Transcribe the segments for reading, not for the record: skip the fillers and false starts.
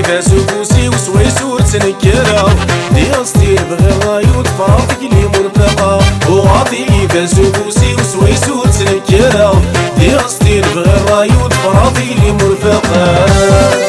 فاس وبوسي وسويسور تنكرا دي غصتي بغي الرايو تفرطك لي مرفقة وغاطي فاس وبوسي وسويسور تنكرا دي غصتي بغي الرايو تفرطك لي مرفقة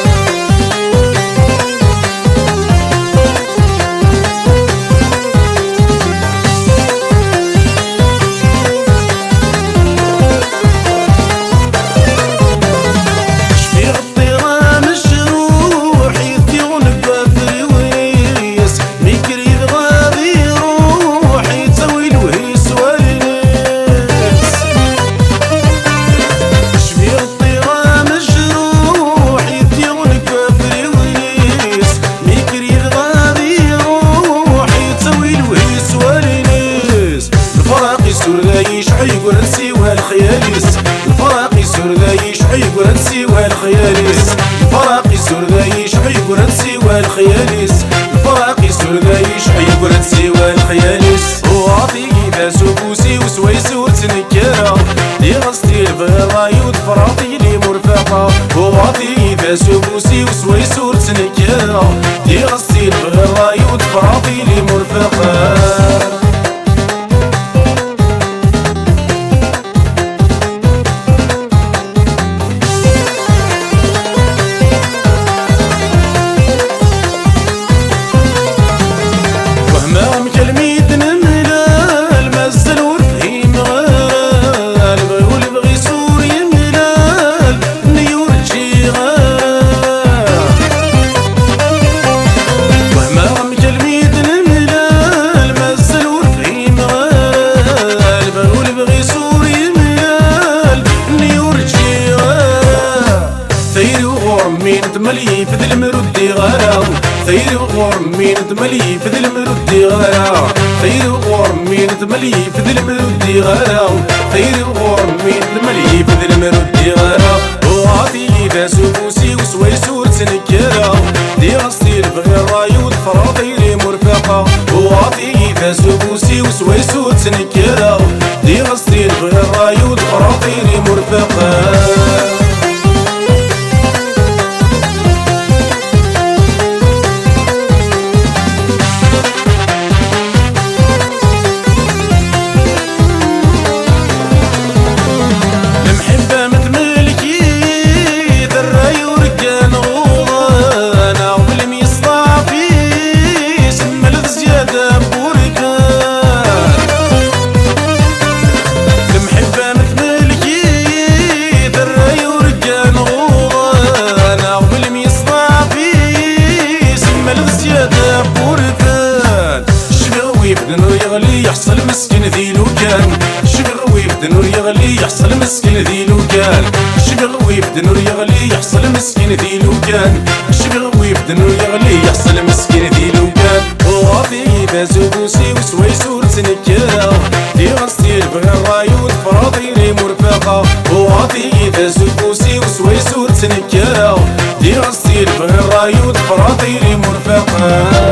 يشعيق ونسيوها الخياليس الفراق يسور ذا يشعيق ونسيوها الخياليس الفراق يسور ذا يشعيق ونسيوها الخياليس الفراق يسور ذا يشعيق ونسيوها الخياليس وعطيكي فاس وبوسي وسويسور تنكرا دي غصتي البرايو تفراطي لي مرفقة وعطيكي فاس وبوسي وسويسور تنكرا دي غصتي البرايو تفراطي لي مرفقة تملي في ذي المرد غرام ثير غور مين تملي في ذي المرد غرام ثير غور مين تملي في ذي المرد غرام ثير غور مين تملي في ذي المرد غرام وعطي فاس وبوسي وسويسور تنكرا دي غصتي بغي الرايو تفراطي لي مرفقة وعطي فاس وبوسي وسويسور تنكرا دي غصتي بغي الرايو تفراطي لي مرفقة بدنور يغلي يحصل مسكين ذي لوكان شبغوي بدنور يغلي يحصل مسكين ذي لوكان شبغوي بدنور يغلي يحصل مسكين ذي لوكان شبغوي بدنور يغلي يحصل مسكين ذي لوكان وعطي فاس وبوسي وسويسور تنكرا دي غصتي البغي الرايو تفراطي لي مرفقة وعطي فاس وبوسي وسويسور تنكرا دي غصتي البغي الرايو تفراطي لي مرفقة